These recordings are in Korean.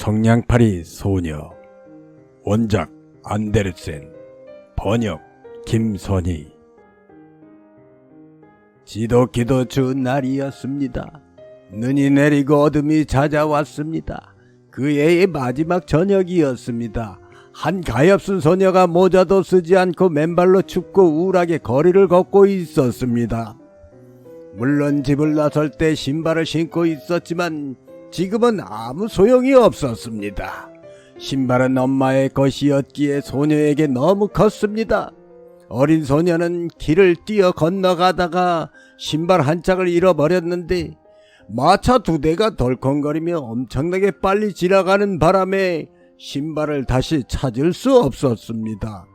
성냥팔이 소녀. 원작 안데르센, 번역 김선희. 지독히도 추운 날이었습니다. 눈이 내리고 어둠이 찾아왔습니다. 그 해의 마지막 저녁이었습니다. 한 가엾은 소녀가 모자도 쓰지 않고 맨발로 춥고 우울하게 거리를 걷고 있었습니다. 물론 집을 나설 때 신발을 신고 있었지만 지금은 아무 소용이 없었습니다. 신발은 엄마의 것이었기에 소녀에게 너무 컸습니다. 어린 소녀는 길을 뛰어 건너가다가 신발 한 짝을 잃어버렸는데 마차 두 대가 덜컹거리며 엄청나게 빨리 지나가는 바람에 신발을 다시 찾을 수 없었습니다.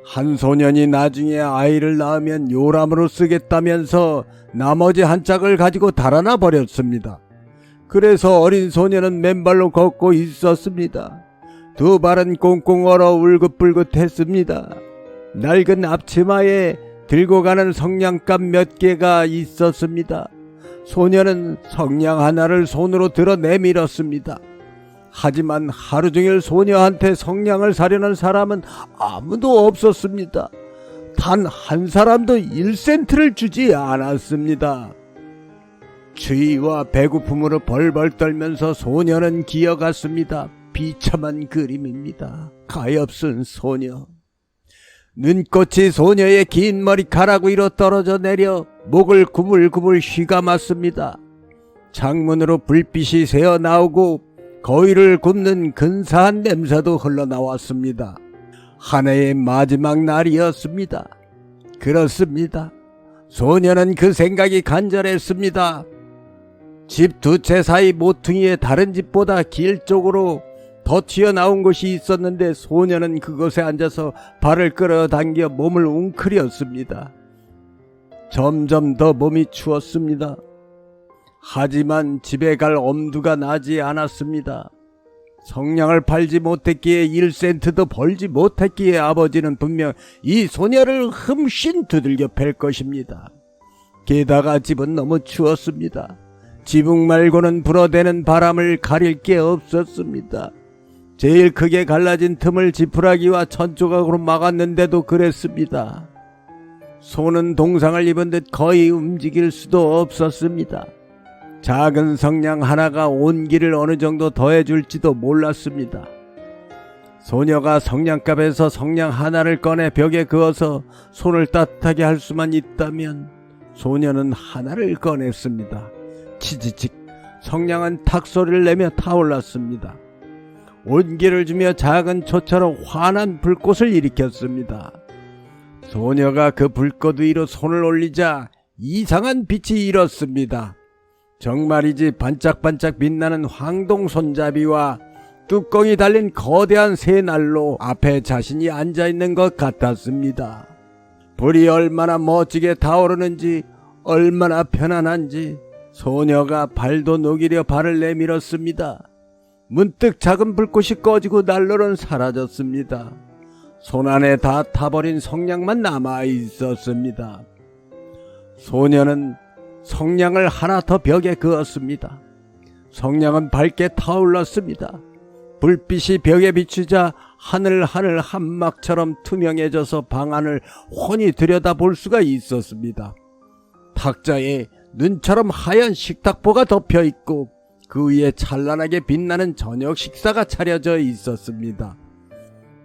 한 소년이 나중에 아이를 낳으면 요람으로 쓰겠다면서 나머지 한 짝을 가지고 달아나 버렸습니다. 그래서 어린 소녀는 맨발로 걷고 있었습니다. 두 발은 꽁꽁 얼어 울긋불긋했습니다. 낡은 앞치마에 들고 가는 성냥갑 몇 개가 있었습니다. 소녀는 성냥 하나를 손으로 들어 내밀었습니다. 하지만 하루 종일 소녀한테 성냥을 사려는 사람은 아무도 없었습니다. 단 한 사람도 1센트를 주지 않았습니다. 추위와 배고픔으로 벌벌 떨면서 소녀는 기어갔습니다. 비참한 그림입니다. 가엾은 소녀. 눈꽃이 소녀의 긴 머리카락 위로 떨어져 내려 목을 구불구불 휘감았습니다. 창문으로 불빛이 새어나오고 거위를 굽는 근사한 냄새도 흘러나왔습니다. 한 해의 마지막 날이었습니다. 그렇습니다. 소녀는 그 생각이 간절했습니다. 집 두 채 사이 모퉁이에 다른 집보다 길 쪽으로 더 튀어나온 곳이 있었는데 소녀는 그곳에 앉아서 발을 끌어당겨 몸을 웅크렸습니다. 점점 더 몸이 추웠습니다. 하지만 집에 갈 엄두가 나지 않았습니다. 성냥을 팔지 못했기에 1센트도 벌지 못했기에 아버지는 분명 이 소녀를 흠씬 두들겨 팰 것입니다. 게다가 집은 너무 추웠습니다. 지붕 말고는 불어대는 바람을 가릴 게 없었습니다. 제일 크게 갈라진 틈을 지푸라기와 천조각으로 막았는데도 그랬습니다. 손은 동상을 입은 듯 거의 움직일 수도 없었습니다. 작은 성냥 하나가 온기를 어느 정도 더해줄지도 몰랐습니다. 소녀가 성냥갑에서 성냥 하나를 꺼내 벽에 그어서 손을 따뜻하게 할 수만 있다면 소녀는 하나를 꺼냈습니다. 치지직 성냥은 탁 소리를 내며 타올랐습니다. 온기를 주며 작은 초처럼 환한 불꽃을 일으켰습니다. 소녀가 그 불꽃 위로 손을 올리자 이상한 빛이 일었습니다. 정말이지 반짝반짝 빛나는 황동 손잡이와 뚜껑이 달린 거대한 새날로 앞에 자신이 앉아있는 것 같았습니다. 불이 얼마나 멋지게 타오르는지 얼마나 편안한지 소녀가 발도 녹이려 발을 내밀었습니다. 문득 작은 불꽃이 꺼지고 난로는 사라졌습니다. 손 안에 다 타버린 성냥만 남아 있었습니다. 소녀는 성냥을 하나 더 벽에 그었습니다. 성냥은 밝게 타올랐습니다. 불빛이 벽에 비추자 하늘 한막처럼 투명해져서 방 안을 훤히 들여다볼 수가 있었습니다. 탁자에 눈처럼 하얀 식탁보가 덮여있고 그 위에 찬란하게 빛나는 저녁 식사가 차려져 있었습니다.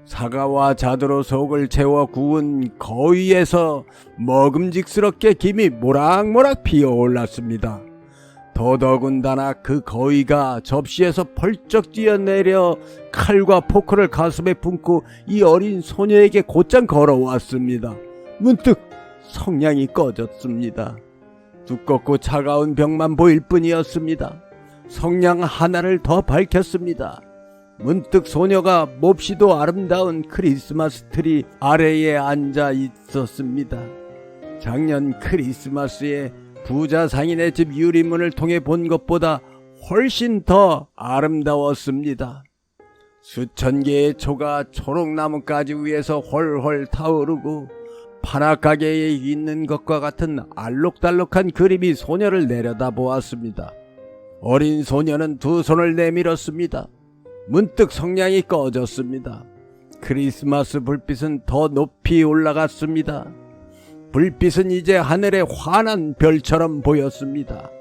사과와 자두로 속을 채워 구운 거위에서 먹음직스럽게 김이 모락모락 피어올랐습니다. 더더군다나 그 거위가 접시에서 펄쩍 뛰어내려 칼과 포크를 가슴에 품고 이 어린 소녀에게 곧장 걸어왔습니다. 문득 성냥이 꺼졌습니다. 두껍고 차가운 벽만 보일 뿐이었습니다. 성냥 하나를 더 밝혔습니다. 문득 소녀가 몹시도 아름다운 크리스마스 트리 아래에 앉아 있었습니다. 작년 크리스마스에 부자 상인의 집 유리문을 통해 본 것보다 훨씬 더 아름다웠습니다. 수천 개의 초가 초록나무가지 위에서 헐헐 타오르고 판악가게에 있는 것과 같은 알록달록한 그림이 소녀를 내려다보았습니다. 어린 소녀는 두 손을 내밀었습니다. 문득 성냥이 꺼졌습니다. 크리스마스 불빛은 더 높이 올라갔습니다. 불빛은 이제 하늘에 환한 별처럼 보였습니다.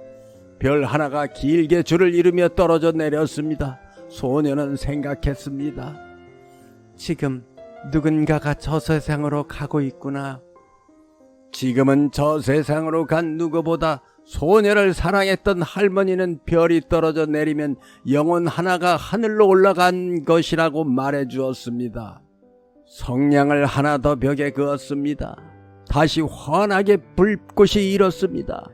별 하나가 길게 줄을 이루며 떨어져 내렸습니다. 소녀는 생각했습니다. 지금 누군가가 저 세상으로 가고 있구나. 지금은 저 세상으로 간 누구보다 소녀를 사랑했던 할머니는 별이 떨어져 내리면 영혼 하나가 하늘로 올라간 것이라고 말해 주었습니다. 성냥을 하나 더 벽에 그었습니다. 다시 환하게 불꽃이 일었습니다.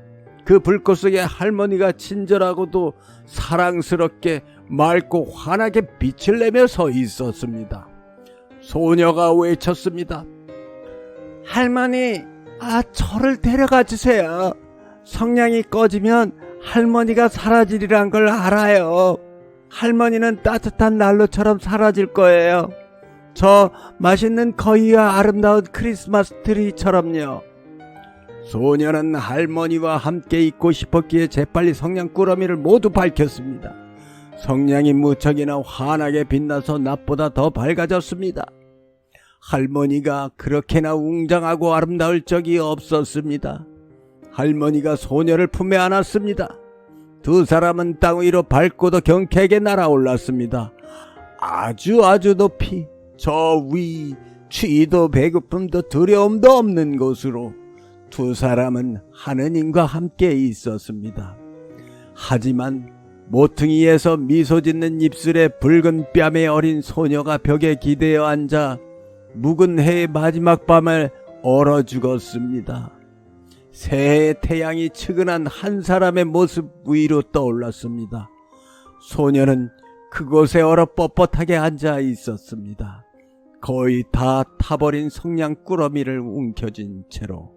그 불꽃 속에 할머니가 친절하고도 사랑스럽게 맑고 환하게 빛을 내며 서 있었습니다. 소녀가 외쳤습니다. 할머니, 저를 데려가 주세요. 성냥이 꺼지면 할머니가 사라지리란 걸 알아요. 할머니는 따뜻한 난로처럼 사라질 거예요. 저 맛있는 거위와 아름다운 크리스마스 트리처럼요. 소녀는 할머니와 함께 있고 싶었기에 재빨리 성냥 꾸러미를 모두 밝혔습니다. 성냥이 무척이나 환하게 빛나서 낮보다 더 밝아졌습니다. 할머니가 그렇게나 웅장하고 아름다울 적이 없었습니다. 할머니가 소녀를 품에 안았습니다. 두 사람은 땅 위로 밝고도 경쾌하게 날아올랐습니다. 아주 높이 저 위 취도 배고픔도 두려움도 없는 곳으로 두 사람은 하느님과 함께 있었습니다. 하지만 모퉁이에서 미소 짓는 입술에 붉은 뺨에 어린 소녀가 벽에 기대어 앉아 묵은 해의 마지막 밤을 얼어 죽었습니다. 새해의 태양이 측은한 한 사람의 모습 위로 떠올랐습니다. 소녀는 그곳에 얼어 뻣뻣하게 앉아 있었습니다. 거의 다 타버린 성냥 꾸러미를 움켜쥔 채로.